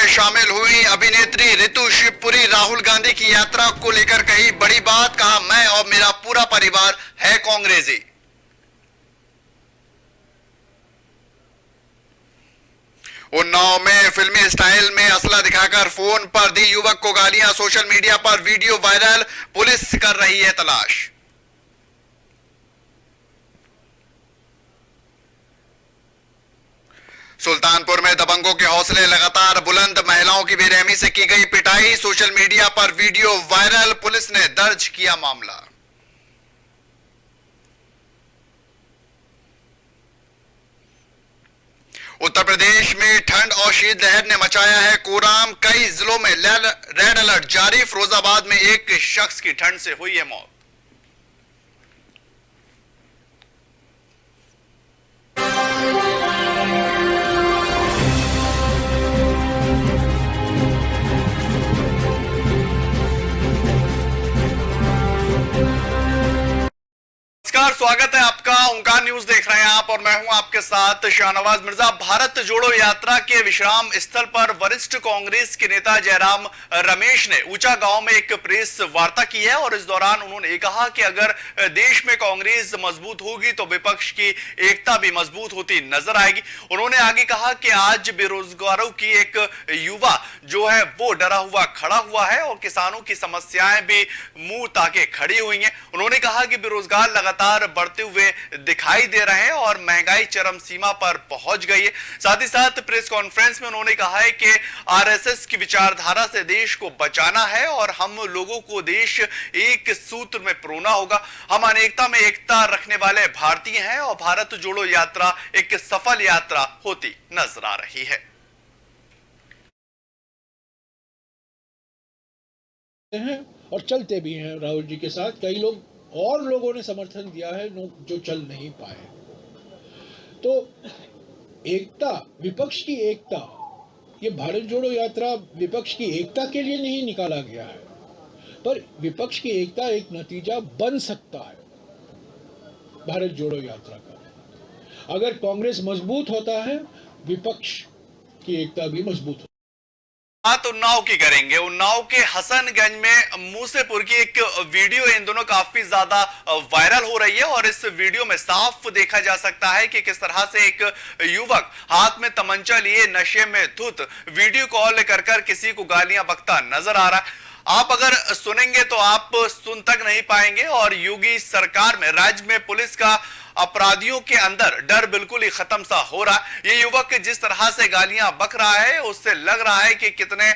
में शामिल हुई अभिनेत्री रितु शिवपुरी राहुल गांधी की यात्रा को लेकर कही बड़ी बात, कहा मैं और मेरा पूरा परिवार है कांग्रेसी। उन्नाव में फिल्मी स्टाइल में असला दिखाकर फोन पर दी युवक को गालियां, सोशल मीडिया पर वीडियो वायरल, पुलिस कर रही है तलाश। सुल्तानपुर में दबंगों के हौसले लगातार बुलंद, महिलाओं की बेरहमी से की गई पिटाई, सोशल मीडिया पर वीडियो वायरल, पुलिस ने दर्ज किया मामला। उत्तर प्रदेश में ठंड और शीतलहर ने मचाया है कोहराम, कई जिलों में रेड अलर्ट जारी, फिरोजाबाद में एक शख्स की ठंड से हुई है मौत। नमस्कार, स्वागत है आपका। ओंकार न्यूज देख रहे हैं आप और मैं हूं आपके साथ शाहनवाज मिर्जा। भारत जोड़ो यात्रा के विश्राम स्थल पर वरिष्ठ कांग्रेस के नेता जयराम रमेश ने ऊंचा गांव में एक प्रेस वार्ता की है और इस दौरान उन्होंने ये कहा कि अगर देश में कांग्रेस मजबूत होगी तो विपक्ष की एकता भी मजबूत होती नजर आएगी। उन्होंने आगे कहा कि आज बेरोजगारों की एक युवा जो है वो डरा हुआ खड़ा हुआ है और किसानों की समस्याएं भी मुंह ताके खड़ी हुई हैं। उन्होंने कहा कि बेरोजगार लगातार बढ़ते हुए दिखाई दे रहे हैं और महंगाई चरम सीमा पर पहुंच गई है। साथ ही साथ प्रेस कॉन्फ्रेंस में उन्होंने कहा है कि आरएसएस की विचारधारा से देश को बचाना है और हम लोगों को देश एक सूत्र में पिरोना होगा। हम अनेकता में एकता रखने वाले भारतीय हैं और भारत जोड़ो यात्रा एक सफल यात्रा होती नजर आ रही है। और चलते भी हैं राहुल जी के साथ। कई लोग और लोगों ने समर्थन दिया है जो चल नहीं पाए। तो एकता, विपक्ष की एकता, ये भारत जोड़ो यात्रा विपक्ष की एकता के लिए नहीं निकाला गया है, पर विपक्ष की एकता एक नतीजा बन सकता है भारत जोड़ो यात्रा का। अगर कांग्रेस मजबूत होता है, विपक्ष की एकता भी मजबूत होती है। बात उन्नाव की करेंगे। उन्नाव के हसनगंज में मूसेपुर की एक वीडियो इन दोनों काफी ज्यादा वायरल हो रही है और इस वीडियो में साफ देखा जा सकता है कि किस तरह से एक युवक हाथ में तमंचा लिए नशे में धुत वीडियो कॉल कर किसी को गालियां बकता नजर आ रहा है। आप अगर सुनेंगे तो आप सुन तक नहीं पाएंगे और योगी सरकार में, राज्य में पुलिस का अपराधियों के अंदर डर बिल्कुल ही खत्म सा हो रहा है। ये युवक जिस तरह से गालियां बक रहा है उससे लग रहा है कि कितने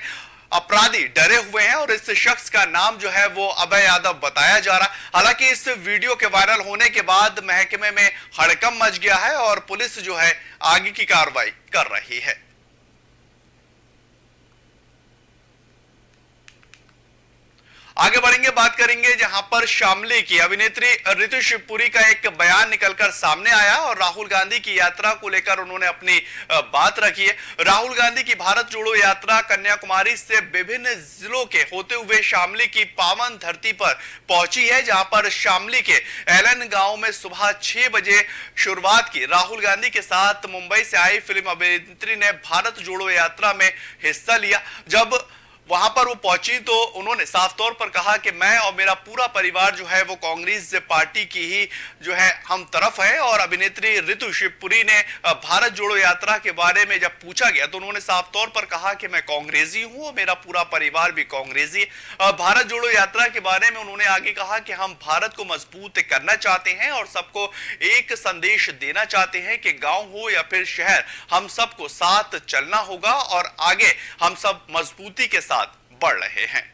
अपराधी डरे हुए हैं और इस शख्स का नाम जो है वो अभय यादव बताया जा रहा है। हालांकि इस वीडियो के वायरल होने के बाद महकमे में हड़कंप मच गया है और पुलिस जो है आगे की कार्रवाई कर रही है। आगे बढ़ेंगे, बात करेंगे जहां पर शामली की अभिनेत्री रितु शिवपुरी का एक बयान निकलकर सामने आया और राहुल गांधी की यात्रा को लेकर उन्होंने अपनी बात रखी है। राहुल गांधी की भारत जोड़ो यात्रा कन्याकुमारी से विभिन्न जिलों के होते हुए शामली की पावन धरती पर पहुंची है, जहां पर शामली के एलन गांव में सुबह 6 बजे शुरुआत की। राहुल गांधी के साथ मुंबई से आई फिल्म अभिनेत्री ने भारत जोड़ो यात्रा में हिस्सा लिया। जब वहां पर वो पहुंची तो उन्होंने साफ तौर पर कहा कि मैं और मेरा पूरा परिवार जो है वो कांग्रेस पार्टी की ही जो है हम तरफ है। और अभिनेत्री रितु शिवपुरी ने भारत जोड़ो यात्रा के बारे में जब पूछा गया तो उन्होंने साफ तौर पर कहा कि मैं कांग्रेसी हूं और मेरा पूरा परिवार भी कांग्रेसी है। भारत जोड़ो यात्रा के बारे में उन्होंने आगे कहा कि हम भारत को मजबूत करना चाहते हैं और सबको एक संदेश देना चाहते हैं कि गांव हो या फिर शहर, हम सबको साथ चलना होगा और आगे हम सब मजबूती के साथ बढ़ रहे हैं।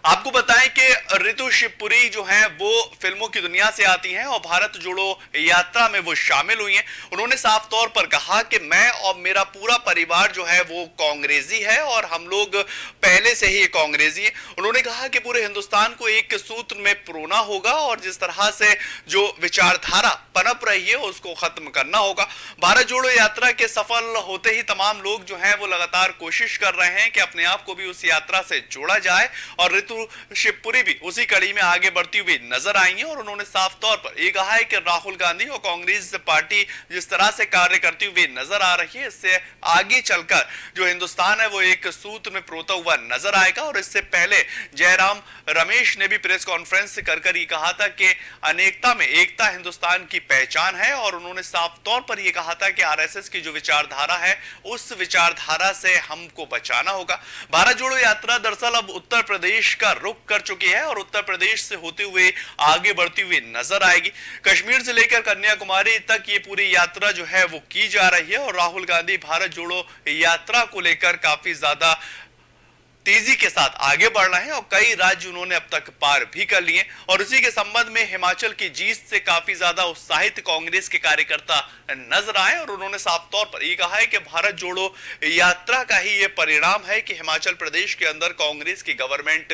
आपको बताएं कि रितु शिवपुरी जो हैं वो फिल्मों की दुनिया से आती हैं और भारत जोड़ो यात्रा में वो शामिल हुई हैं। उन्होंने साफ तौर पर कहा कि मैं और मेरा पूरा परिवार जो है वो कांग्रेसी है और हम लोग पहले से ही कांग्रेसी हैं। उन्होंने कहा कि पूरे हिंदुस्तान को एक सूत्र में पिरोना होगा और जिस तरह से जो विचारधारा पनप रही है उसको खत्म करना होगा। भारत जोड़ो यात्रा के सफल होते ही तमाम लोग जो हैं वो लगातार कोशिश कर रहे हैं कि अपने आप को भी उस यात्रा से जोड़ा जाए और रितु रितु शिवपुरी भी उसी कड़ी में आगे बढ़ती हुई नजर आई हैं और उन्होंने साफ तौर पर ये कहा है कि राहुल गांधी और कांग्रेस पार्टी जिस तरह से कार्य करती हुई नजर आ रही है, इससे आगे चलकर जो हिंदुस्तान है वो एक सूत्र में पिरोता हुआ नजर आएगा। और इससे पहले जयराम रमेश ने भी प्रेस कॉन्फ्रेंस कर ये कहा था कि अनेकता में एकता हिंदुस्तान की पहचान है और उन्होंने साफ तौर पर यह कहा था कि आरएसएस की जो विचारधारा है उस विचारधारा से हमको बचाना होगा। भारत जोड़ो यात्रा दरअसल अब उत्तर प्रदेश का रुख कर चुकी है और उत्तर प्रदेश से होते हुए आगे बढ़ती हुई नजर आएगी। कश्मीर से लेकर कन्याकुमारी तक ये पूरी यात्रा जो है वो की जा रही है और राहुल गांधी भारत जोड़ो यात्रा को लेकर काफी ज्यादा तेजी के साथ आगे बढ़ रहे हैं और कई राज्य उन्होंने अब तक पार भी कर लिए। और इसी के संबंध में हिमाचल की जीत से काफी ज्यादा उत्साहित कांग्रेस के कार्यकर्ता नजर आए और उन्होंने साफ तौर पर यह कहा है कि भारत जोड़ो यात्रा का ही ये परिणाम है कि हिमाचल प्रदेश के अंदर कांग्रेस की गवर्नमेंट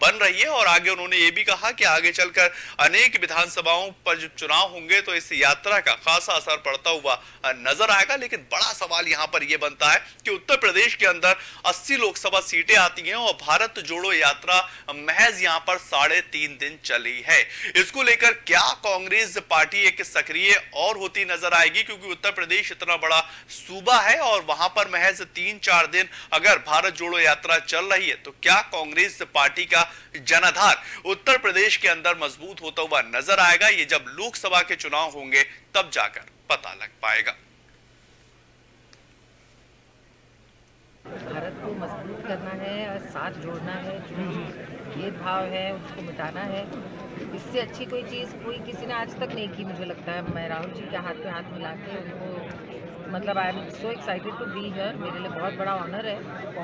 बन रही है। और आगे उन्होंने ये भी कहा कि आगे चलकर अनेक विधानसभाओं पर जब चुनाव होंगे तो इस यात्रा का खासा असर पड़ता हुआ नजर आएगा। लेकिन बड़ा सवाल यहां पर यह बनता है कि उत्तर प्रदेश के अंदर 80 लोकसभा सीटें आती हैं और भारत जोड़ो यात्रा महज यहां पर 3.5 दिन चली है। इसको लेकर क्या कांग्रेस पार्टी एक सक्रिय और होती नजर आएगी, क्योंकि उत्तर प्रदेश इतना बड़ा सूबा है और वहां पर महज 3-4 दिन अगर भारत जोड़ो यात्रा चल रही है तो क्या कांग्रेस पार्टी का जनाधार उत्तर प्रदेश के अंदर मजबूत होता हुआ नजर आएगा। ये जब लोकसभा के चुनाव होंगे तब जाकर पता लग पाएगा। भारत को मजबूत करना है और साथ जोड़ना है, जो भेदभाव है उसको मिटाना है। इससे अच्छी कोई चीज़ कोई किसी ने आज तक नहीं की मुझे लगता है। मैं राहुल जी के हाथ पे हाथ मिला के उनको मतलब I am so excited to be here. मेरे लिए बहुत बड़ा ऑनर है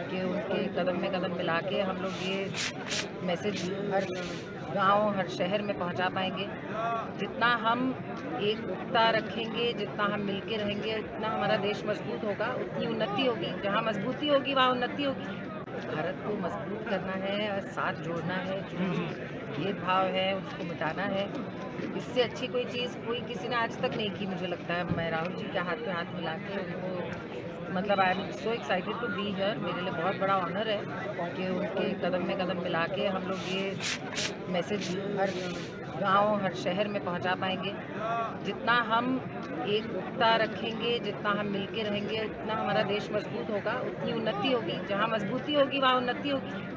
कि उनके कदम में कदम मिला के हम लोग ये मैसेज हर गांव हर शहर में पहुंचा पाएंगे। जितना हम एकता रखेंगे, जितना हम मिलके रहेंगे, उतना हमारा देश मजबूत होगा, उतनी उन्नति होगी। जहां मजबूती होगी वहां उन्नति होगी। भारत को मजबूत करना है और साथ जोड़ना है, जो भेदभाव है उसको मिटाना है। इससे अच्छी कोई चीज़ कोई किसी ने आज तक नहीं की मुझे लगता है। मैं राहुल जी के हाथ पे हाथ मिला के उनको मतलब I am so excited to be here. मेरे लिए बहुत बड़ा ऑनर है कि उनके कदम में कदम मिला के हम लोग ये मैसेज हर गांव हर शहर में पहुंचा पाएंगे। जितना हम एकता रखेंगे, जितना हम मिलके रहेंगे, उतना हमारा देश मजबूत होगा, उतनी उन्नति होगी। जहां मजबूती होगी वहां उन्नति होगी।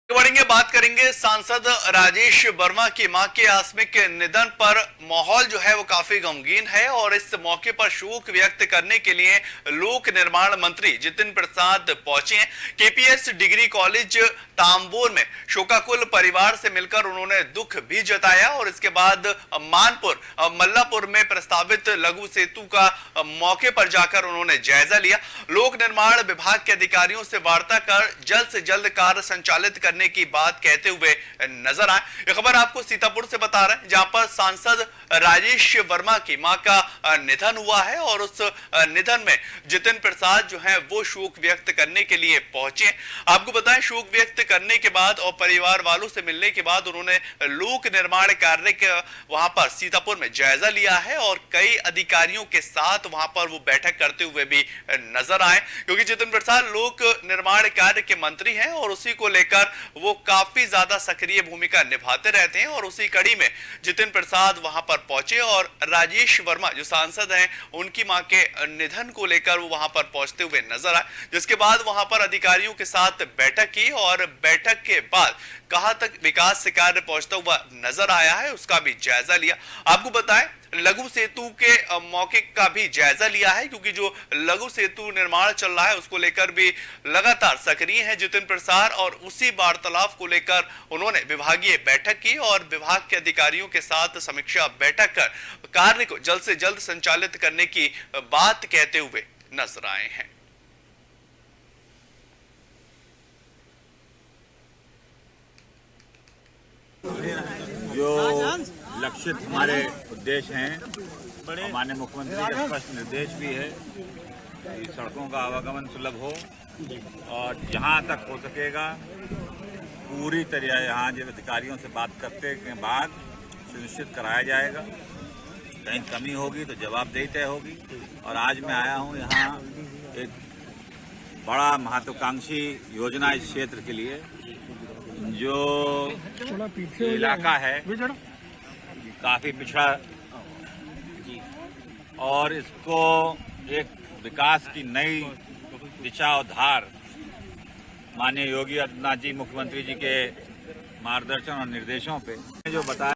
बढ़ेंगे, बात करेंगे सांसद राजेश वर्मा की मां के आकस्मिक निधन पर। माहौल जो है वो काफी गमगीन है और इस मौके पर शोक व्यक्त करने के लिए लोक निर्माण मंत्री जितिन प्रसाद पहुंचे हैं। केपीएस डिग्री कॉलेज तांबोर में शोकाकुल परिवार से मिलकर उन्होंने दुख भी जताया और इसके बाद मानपुर मल्लापुर में प्रस्तावित लघु सेतु का मौके पर जाकर उन्होंने जायजा लिया। लोक निर्माण विभाग के अधिकारियों से वार्ता कर जल्द से जल्द कार्य संचालित करने की बात कहते हुए नजर आए। यह खबर आपको सीतापुर से बता रहे हैं, जहां पर सांसद राजेश वर्मा की मां का निधन हुआ है और उस निधन में जितिन प्रसाद जो है वो शोक व्यक्त करने के लिए पहुंचे। आपको बताएं, शोक व्यक्त करने के बाद और परिवार वालों से मिलने के बाद उन्होंने लोक निर्माण कार्य का वहां पर सीतापुर में जायजा लिया है और कई अधिकारियों के साथ वहां पर वो बैठक करते हुए भी नजर आए, क्योंकि जितिन प्रसाद लोक निर्माण कार्य के मंत्री हैं और उसी को लेकर वो काफी ज्यादा सक्रिय भूमिका निभाते रहते हैं। और उसी कड़ी में जितिन प्रसाद वहां पर पहुंचे और राजेश वर्मा जो सांसद हैं उनकी मां के निधन को लेकर वो वहां पर पहुंचते हुए नजर आए, जिसके बाद वहां पर अधिकारियों के साथ बैठक की और बैठक के बाद कहां तक विकास कार्य पहुंचता हुआ नजर आया है उसका भी जायजा लिया। आपको बताएं, लघु सेतु के मौके का भी जायजा लिया है, क्योंकि जो लघु सेतु निर्माण चल रहा है उसको लेकर भी लगातार सक्रिय है जितिन प्रसाद और उसी वार्तालाप को लेकर उन्होंने विभागीय बैठक की और विभाग के अधिकारियों के साथ समीक्षा बैठक कर कार्य को जल्द से जल्द संचालित करने की बात कहते हुए नजर आए हैं। जो लक्षित हमारे उद्देश्य हैं, माननीय मुख्यमंत्री का स्पष्ट निर्देश भी है कि सड़कों का आवागमन सुलभ हो और जहां तक हो सकेगा पूरी तरह यहाँ जब अधिकारियों से बात करते के बाद सुनिश्चित कराया जाएगा। कहीं कमी होगी तो जवाबदेही तय होगी। और आज मैं आया हूँ यहाँ एक बड़ा महत्वाकांक्षी योजना इस क्षेत्र के लिए जो इलाका है काफी पिछड़ा और इसको एक विकास की नई दिशा और धार माननीय योगी आदित्यनाथ जी मुख्यमंत्री जी के मार्गदर्शन और निर्देशों पे जो बताया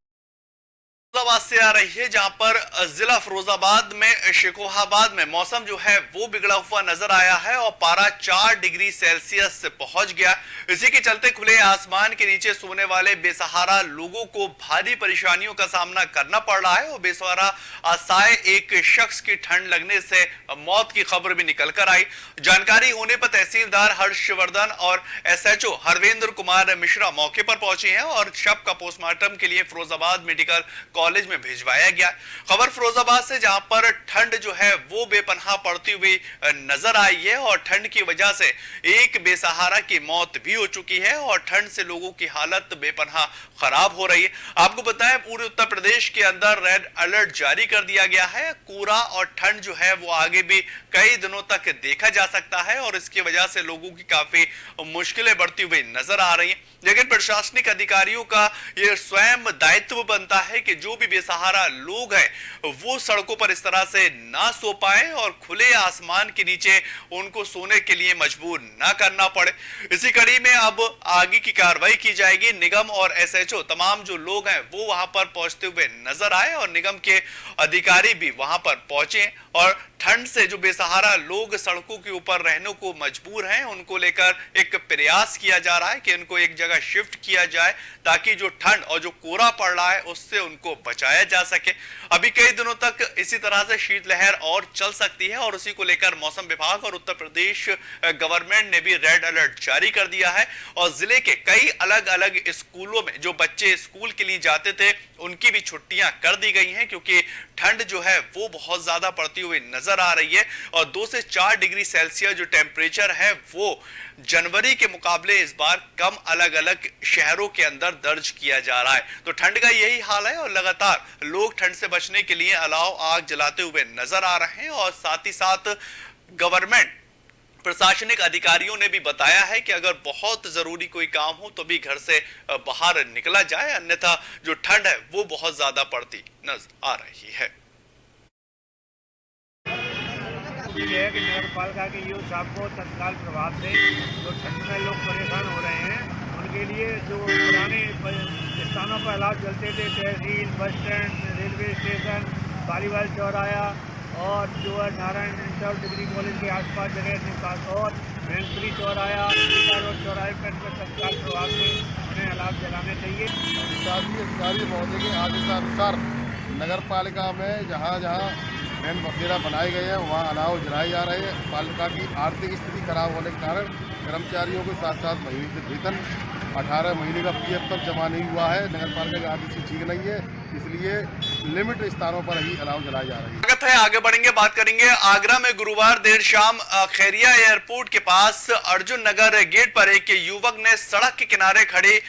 फिरोजाबाद से आ रही है, जहां पर जिला फिरोजाबाद में शेखोहाबाद में मौसम जो है वो बिगड़ा हुआ नजर आया है और पारा 4 डिग्री सेल्सियस से पहुंच गया। इसी के चलते खुले आसमान के नीचे सोने वाले बेसहारा लोगों को भारी परेशानियों का सामना करना पड़ रहा है और बेसहारा असहाय एक शख्स की ठंड लगने से मौत की खबर भी निकल कर आई। जानकारी होने पर तहसीलदार हर्षवर्धन और एसएचओ हरवेंद्र कुमार मिश्रा मौके पर पहुंचे हैं और शव का पोस्टमार्टम के लिए फिरोजाबाद मेडिकल कॉलेज में भिजवाया गया। खबर फिरोजाबाद से, जहां पर ठंड जो है वो बेपनाह पड़ती हुई नजर आई है और ठंड की वजह से एक बेसहारा की मौत भी हो चुकी है और ठंड से लोगों की हालत बेपनाह खराब हो रही है। आपको बताएं, पूरे उत्तर प्रदेश के अंदर रेड अलर्ट जारी कर दिया गया है। कोहरा और ठंड जो है वो आगे भी कई दिनों तक देखा जा सकता है और इसकी वजह से लोगों की काफी मुश्किलें बढ़ती हुई नजर आ रही हैं। लेकिन प्रशासनिक अधिकारियों का यह स्वयं दायित्व बनता है कि जो भी बेसहारा लोग हैं वो सड़कों पर इस तरह से ना सो पाए और खुले आसमान के नीचे उनको सोने के लिए मजबूर ना करना पड़े। इसी कड़ी में अब आगे की कार्रवाई की जाएगी। निगम और एसएचओ तमाम जो लोग हैं वो वहां पर पहुंचते हुए नजर आए और निगम के अधिकारी भी वहां पर पहुंचे और ठंड से जो बेसहारा लोग सड़कों के ऊपर रहने को मजबूर हैं उनको लेकर एक प्रयास किया जा रहा है कि उनको एक जगह शिफ्ट किया जाए ताकि जो ठंड और जो कोहरा पड़ रहा है उससे उनको बचाया जा सके। अभी कई दिनों तक इसी तरह से शीतलहर और चल सकती है और उसी को लेकर मौसम विभाग और उत्तर प्रदेश गवर्नमेंट ने भी रेड अलर्ट जारी कर दिया है और जिले के कई अलग अलग स्कूलों में जो बच्चे स्कूल के लिए जाते थे उनकी भी छुट्टियां कर दी गई हैं क्योंकि ठंड जो है वो बहुत ज्यादा पड़ती हुई नजर आ रही है और 2 से 4 डिग्री सेल्सियस जो टेम्परेचर है वो जनवरी के मुकाबले इस बार कम अलग अलग शहरों के अंदर दर्ज किया जा रहा है। तो ठंड का यही हाल है और लगातार लोग ठंड से बचने के लिए अलाव आग जलाते हुए नजर आ रहे हैं और साथ ही साथ गवर्नमेंट प्रशासनिक अधिकारियों ने भी बताया है कि अगर बहुत जरूरी कोई काम हो तो भी घर से बाहर निकला जाए, अन्यथा जो ठंड है वो बहुत ज्यादा पड़ती नजर आ रही है। ये है कि नगर पालिका के योग साहब को तत्काल प्रभाव से जो ठंड में लोग परेशान हो रहे हैं उनके लिए जो पुराने स्थानों पर अलाव चलते थे, तहसील, bus stand, railway station, Baliwal चौराया और जो है नारायण इंटर डिग्री कॉलेज के आसपास जगह के पास और मैनपुरी चौराया, रोड चौराहे पर तत्काल प्रभाव से उन्हें अलाव जलाने चाहिए। अधिकारी महोदय के आदेशानुसार नगर पालिका में जहाँ जहाँ वैन वगैरह बनाए गए हैं वहाँ अलाव जलाए जा रहे हैं। पालिका की आर्थिक स्थिति खराब होने के कारण कर्मचारियों को 7-7 महीने से वेतन 18 महीने का पीएफ तक जमा नहीं हुआ है। नगर पालिका की आर्थिक स्थिति ठीक नहीं है, इसलिए लिमिट स्थानों पर ही अलाव जलाई जा रही है। स्वागत है, आगे बढ़ेंगे, बात करेंगे। आगरा में गुरुवार देर शाम खैरिया एयरपोर्ट के पास अर्जुन नगर गेट पर एक युवक ने सड़क के किनारे खड़ी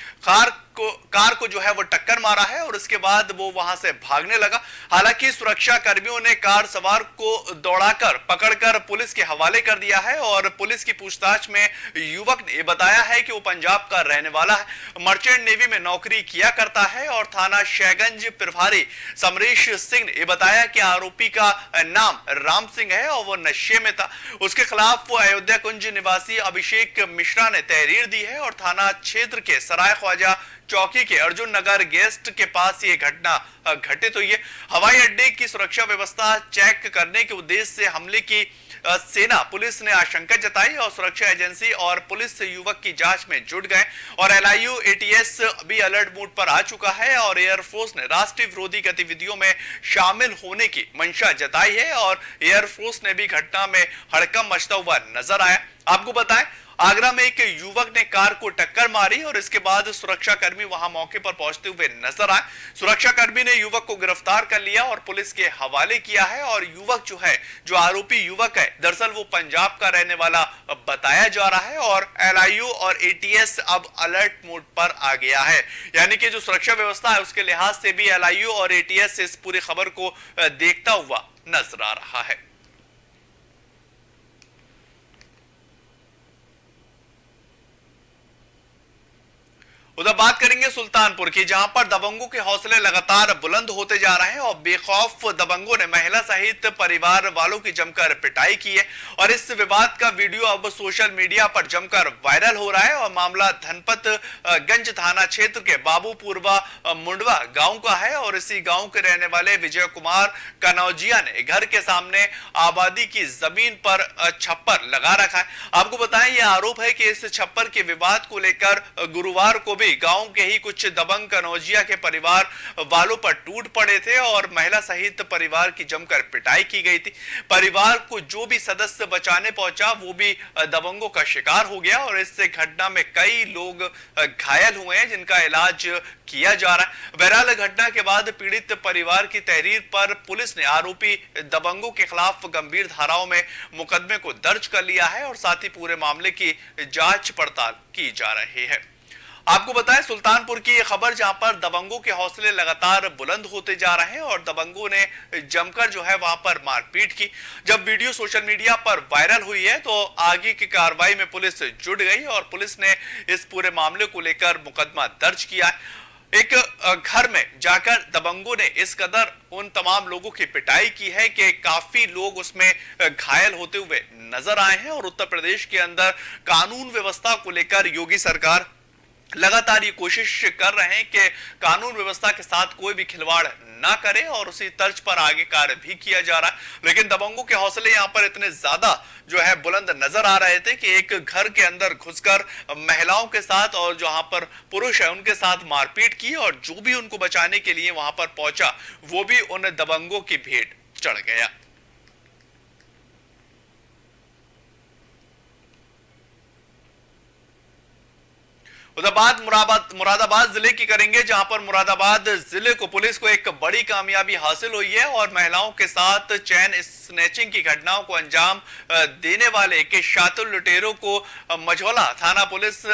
कार को जो है वो टक्कर मारा है और उसके बाद वो वहां से भागने लगा। हालांकि सुरक्षा कर्मियों ने कार सवार को दौड़ाकर पकड़कर पुलिस के हवाले कर दिया है और पुलिस की पूछताछ में युवक ने बताया है कि वो पंजाब का रहने वाला है, मर्चेंट नेवी में नौकरी किया करता है और थाना शहगंज प्रभारी समरेश सिंह ने बताया कि आरोपी का नाम राम सिंह है और वो नशे में था। उसके खिलाफ वो अयोध्या कुंज निवासी अभिषेक मिश्रा ने तहरीर दी है और थाना क्षेत्र के सराय ख्वाजा चौकी के अर्जुन नगर गेस्ट के पास ये घटना घटित हुई है। हवाई अड्डे की सुरक्षा व्यवस्था चेक करने के उद्देश्य से हमले की सेना पुलिस ने आशंका जताई और सुरक्षा एजेंसी और पुलिस युवक की जांच में जुट गए और LIU ATS भी अलर्ट मोड पर आ चुका है और एयरफोर्स ने राष्ट्रीय विरोधी गतिविधियों में शामिल होने की मंशा जताई है और एयरफोर्स ने भी घटना में हड़कंप मचता हुआ नजर आया। आपको बताएं, आगरा में एक युवक ने कार को टक्कर मारी और इसके बाद सुरक्षा कर्मी वहां मौके पर पहुंचते हुए नजर आए। सुरक्षा कर्मी ने युवक को गिरफ्तार कर लिया और पुलिस के हवाले किया है और युवक जो आरोपी युवक है दरअसल वो पंजाब का रहने वाला बताया जा रहा है और LIU और ATS अब अलर्ट मोड पर आ गया है। यानी कि जो सुरक्षा व्यवस्था है उसके लिहाज से भी LIU और ATS इस पूरी खबर को देखता हुआ नजर आ रहा है। उधर बात करेंगे सुल्तानपुर की, जहां पर दबंगों के हौसले लगातार बुलंद होते जा रहे हैं और बेखौफ दबंगों ने महिला सहित परिवार वालों की जमकर पिटाई की है। और इस विवाद का वीडियो अब सोशल मीडिया पर जमकर वायरल हो रहा है और मामला धनपतगंज थाना क्षेत्र के बाबूपुरवा मुंडवा गांव का है। और इसी गांव के रहने वाले विजय कुमार कनौजिया ने घर के सामने आबादी की जमीन पर छप्पर लगा रखा है। आपको बताएं, यह आरोप है कि इस छप्पर के विवाद को लेकर गुरुवार को भी गांव के ही कुछ दबंग कनौजिया के परिवार वालों पर टूट पड़े थे और महिला सहित परिवार की जमकर पिटाई की गई थी। परिवार को जो भी सदस्य बचाने पहुंचा वो भी दबंगों का शिकार हो गया और इस घटना में कई लोग घायल हुए हैं जिनका इलाज किया जा रहा है। बहरहाल घटना के बाद पीड़ित परिवार की तहरीर पर पुलिस ने आरोपी दबंगों के खिलाफ गंभीर धाराओं में मुकदमे को दर्ज कर लिया है और साथ ही पूरे मामले की जांच पड़ताल की जा रही है। आपको बताएं, सुल्तानपुर की यह खबर जहां पर दबंगों के हौसले लगातार बुलंद होते जा रहे हैं और दबंगों ने जमकर जो है वहां पर मारपीट की। जब वीडियो सोशल मीडिया पर वायरल हुई है तो आगे की कार्रवाई में पुलिस जुट गई और पुलिस ने इस पूरे मामले को लेकर मुकदमा दर्ज किया है। एक घर में जाकर दबंगों ने इस कदर उन तमाम लोगों की पिटाई की है कि काफी लोग उसमें घायल होते हुए नजर आए हैं। और उत्तर प्रदेश के अंदर कानून व्यवस्था को लेकर योगी सरकार लगातार ये कोशिश कर रहे हैं कि कानून व्यवस्था के साथ कोई भी खिलवाड़ ना करे और उसी तर्ज पर आगे कार्य भी किया जा रहा है। लेकिन दबंगों के हौसले यहां पर इतने ज्यादा जो है बुलंद नजर आ रहे थे कि एक घर के अंदर घुसकर महिलाओं के साथ और जहां पर पुरुष है उनके साथ मारपीट की और जो भी उनको बचाने के लिए वहां पर पहुंचा वो भी उन दबंगों की भेंट चढ़ गया। उधर बात मुरादाबाद जिले की करेंगे, जहां पर मुरादाबाद जिले को पुलिस को एक बड़ी कामयाबी हासिल हुई है और महिलाओं के साथ चैन स्नैचिंग की घटनाओं को अंजाम देने वाले के शातिर लुटेरों को मझौला थाना पुलिस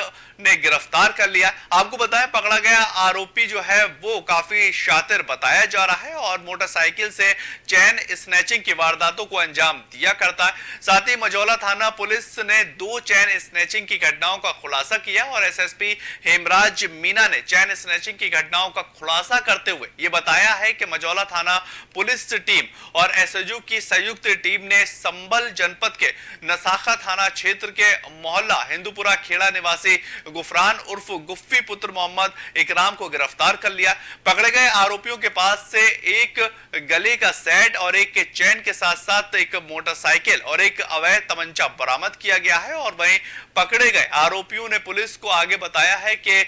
ने गिरफ्तार कर लिया। आपको बताएं, पकड़ा गया आरोपी जो है वो काफी शातिर बताया जा रहा है और मोटरसाइकिल से चैन स्नैचिंग की वारदातों को अंजाम दिया करता है। साथ ही मझौला थाना पुलिस ने 2 चैन स्नैचिंग की घटनाओं का खुलासा किया और एसएसपी हेमराज मीना ने चैन स्नैचिंग की घटनाओं का खुलासा करते हुए यह बताया है कि मझौला थाना पुलिस टीम और एसएसयू की संयुक्त टीम ने संभल जनपद के नसाखा थाना क्षेत्र के मोहल्ला हिंदूपुरा खेड़ा निवासी गुफरान उर्फ गुफ्फी पुत्र मोहम्मद इकराम को गिरफ्तार कर लिया। पकड़े गए आरोपियों के पास से एक गले का सेट और एक चैन के साथ साथ एक मोटरसाइकिल और एक अवैध तमंचा बरामद किया गया है। और वहीं पकड़े गए आरोपियों ने पुलिस को आगे बताया है कि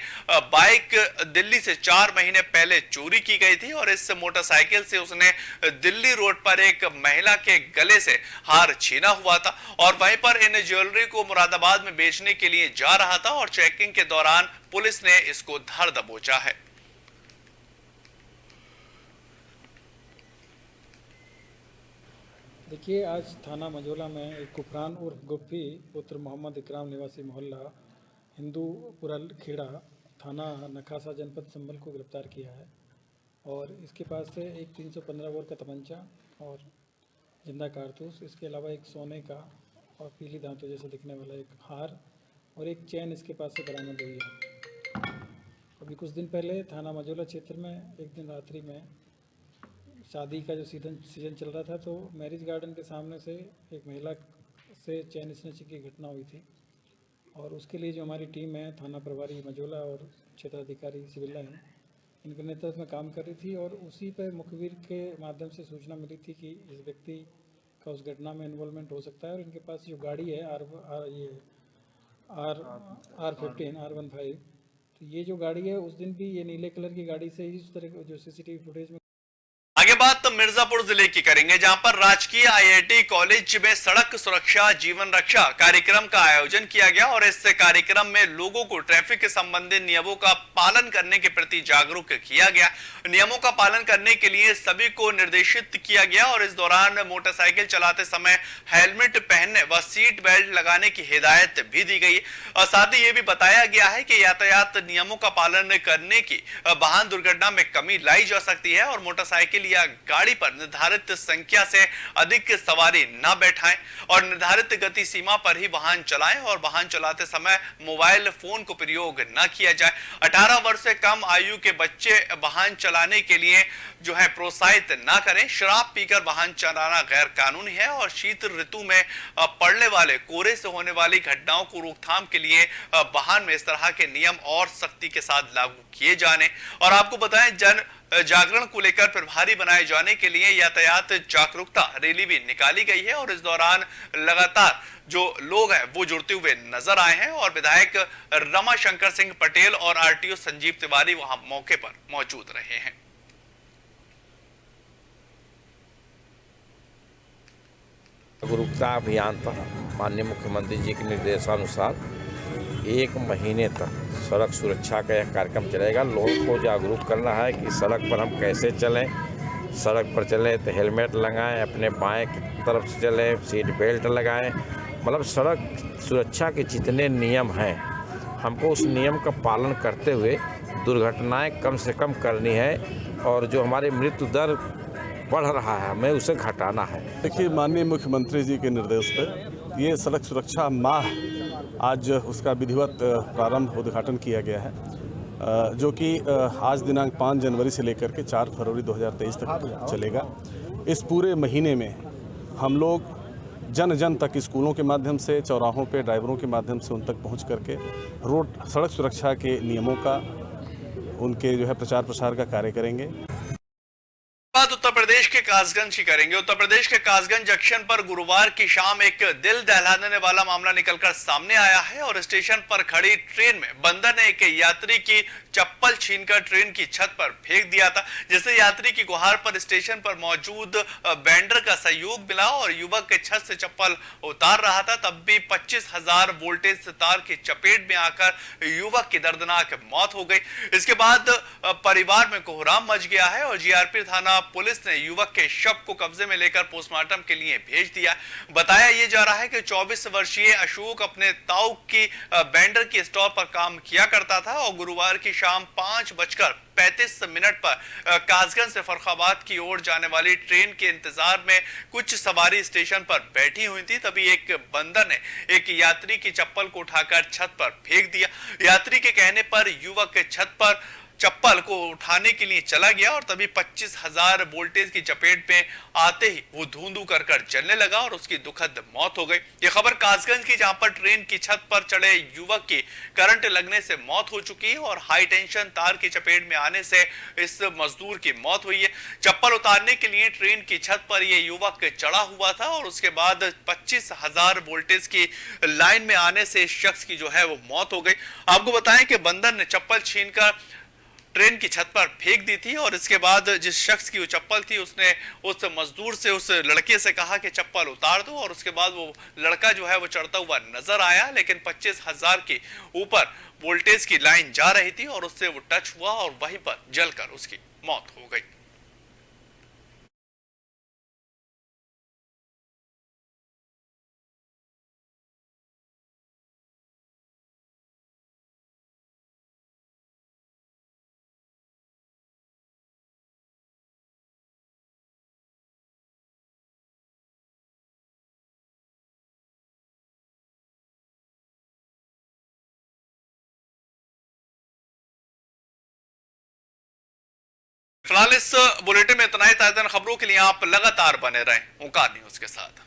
बाइक दिल्ली से 4 महीने पहले चोरी की गई थी और इस मोटरसाइकिल से उसने दिल्ली रोड पर एक महिला के गले से हार छीना हुआ था और वहीं पर इन ज्वेलरी को मुरादाबाद में बेचने के लिए जा रहा था और चेकिंग के दौरान पुलिस ने इसको धर दबोचा है। देखिए, आज थाना मझौला में एक गुफरान उर्फ गुफ्फी पुत्र मोहम्मद इकराम निवासी मोहल्ला हिंदूपुरा खेड़ा थाना नखासा जनपद संभल को गिरफ्तार किया है और इसके पास से एक 315 बोर का तमंचा और जिंदा कारतूस, इसके अलावा एक सोने का और पीली दांतों जैसे दिखने वाला एक हार और एक चैन इसके पास से बरामद हुई है। अभी कुछ दिन पहले थाना मझौला क्षेत्र में एक दिन रात्रि में शादी का जो सीजन चल रहा था तो मैरिज गार्डन के सामने से एक महिला से चैन स्नैचिंग की घटना हुई थी और उसके लिए जो हमारी टीम है थाना प्रभारी मझौला और क्षेत्राधिकारी सिविल लाइन इनके नेतृत्व में काम कर रही थी और उसी पर मुखबिर के माध्यम से सूचना मिली थी कि इस व्यक्ति का उस घटना में इन्वॉल्वमेंट हो सकता है और इनके पास जो गाड़ी है R15 R15, तो ये जो गाड़ी है उस दिन भी ये नीले कलर की गाड़ी से ही उस तरह जो सीसीटीवी फुटेज में। आगे बात तो मिर्जापुर जिले की करेंगे, जहां पर राजकीय आईआईटी कॉलेज में सड़क सुरक्षा जीवन रक्षा कार्यक्रम का आयोजन किया गया और इस कार्यक्रम में लोगों को ट्रैफिक के संबंधित नियमों का पालन करने के प्रति जागरूक किया गया। नियमों का पालन करने के लिए सभी को निर्देशित किया गया और इस दौरान मोटरसाइकिल चलाते समय हेलमेट पहनने व सीट बेल्ट लगाने की हिदायत भी दी गई और साथ ही ये भी बताया गया है कि यातायात नियमों का पालन करने की वाहन दुर्घटना में कमी लाई जा सकती है और मोटरसाइकिल या गाड़ी पर निर्धारित संख्या से अधिक सवारी न बैठाएं और निर्धारित गति सीमा पर ही वाहन चलाएं और वाहन चलाते समय मोबाइल फोन को प्रयोग न किया जाए। 18 वर्ष से कम आयु के बच्चे वाहन चलाने के लिए जो है प्रोत्साहित न करें। शराब पीकर वाहन चलाना गैर कानूनी है और शीत ऋतु में पड़ने वाले कोहरे से होने वाली घटनाओं को रोकथाम के लिए वाहन में इस तरह के नियम और सख्ती के साथ लागू किए जाने। और आपको बताएं, जन जागरण को लेकर प्रभारी बनाए जाने के लिए यातायात जागरूकता रैली भी निकाली गई है और इस दौरान लगातार जो लोग हैं वो जुड़ते हुए नजर आए हैं और विधायक रमाशंकर सिंह पटेल और आरटीओ संजीव तिवारी वहां मौके पर मौजूद रहे हैं। जागरूकता अभियान पर माननीय मुख्यमंत्री जी के निर्देशानुसार 1 महीने तक सड़क सुरक्षा का यह कार्यक्रम चलेगा। लोगों को जागरूक करना है कि सड़क पर हम कैसे चलें, सड़क पर चलें तो हेलमेट लगाएं, अपने बाएं तरफ से चलें, सीट बेल्ट लगाएं। मतलब सड़क सुरक्षा के जितने नियम हैं हमको उस नियम का पालन करते हुए दुर्घटनाएं कम से कम करनी है और जो हमारी मृत्यु दर बढ़ रहा है हमें उसे घटाना है। देखिए, माननीय मुख्यमंत्री जी के निर्देश पर ये सड़क सुरक्षा माह आज उसका विधिवत प्रारंभ उद्घाटन किया गया है, जो कि आज दिनांक 5 जनवरी से लेकर के 4 फरवरी 2023 तक चलेगा। इस पूरे महीने में हम लोग जन जन तक स्कूलों के माध्यम से, चौराहों पे ड्राइवरों के माध्यम से उन तक पहुंच करके रोड सड़क सुरक्षा के नियमों का, उनके जो है प्रचार प्रसार का कार्य करेंगे। बात उत्तर प्रदेश के कासगंज की करेंगे। उत्तर प्रदेश के कासगंज जंक्शन पर गुरुवार की शाम एक दिल दहलाने वाला मामला निकलकर सामने आया है और स्टेशन पर खड़ी ट्रेन में बंदर ने एक यात्री की चप्पल छीनकर ट्रेन की छत पर फेंक दिया था, जिससे यात्री की गुहार पर स्टेशन पर मौजूद वेंडर का सहयोग मिला और युवक के छत से चप्पल उतार रहा था। तब भी 25,000 वोल्टेज से तार की चपेट में आकर युवक की दर्दनाक मौत हो गई। इसके बाद परिवार में कोहराम मच गया है और जीआरपी थाना पुलिस ने युवक के शव को कब्जे में लेकर पोस्टमार्टम के लिए भेज दिया। बताया यह जा रहा है कि 24 वर्षीय अशोक अपने ताऊ की वेंडर की स्टॉल पर काम किया करता था और गुरुवार की शाम 5:35 पर कासगंज से फर्रुखाबाद की ओर जाने वाली ट्रेन के इंतजार में कुछ सवारी स्टेशन पर बैठी हुई थी। तभी एक बंदर ने एक यात्री की चप्पल को उठाकर छत पर फेंक दिया। यात्री के कहने पर युवक छत पर चप्पल को उठाने के लिए चला गया और तभी 25,000 वोल्टेज की चपेट में आते ही वो धुंधु कर जलने लगा और उसकी दुखद मौत हो गई। ये खबर कासगंज की, जहां पर ट्रेन की छत पर चढ़े युवक की करंट लगने से मौत हो चुकी है और हाई टेंशन तार की चपेट में आने से इस मजदूर की मौत हुई है। चप्पल उतारने के लिए ट्रेन की छत पर ये युवक चढ़ा हुआ था और उसके बाद 25,000 वोल्टेज की लाइन में आने से इस शख्स की जो है वो मौत हो गई। आपको बताएं कि बंदर ने चप्पल छीनकर ट्रेन की छत पर फेंक दी थी और इसके बाद जिस शख्स की वो चप्पल थी उसने उस मजदूर से, उस लड़के से कहा कि चप्पल उतार दो और उसके बाद वो लड़का जो है वो चढ़ता हुआ नजर आया, लेकिन 25,000 की ऊपर वोल्टेज की लाइन जा रही थी और उससे वो टच हुआ और वहीं पर जलकर उसकी मौत हो गई। फिलहाल इस बुलेटिन में इतना ही। ताज़ा खबरों के लिए आप लगातार बने रहें ओंकार न्यूज के साथ।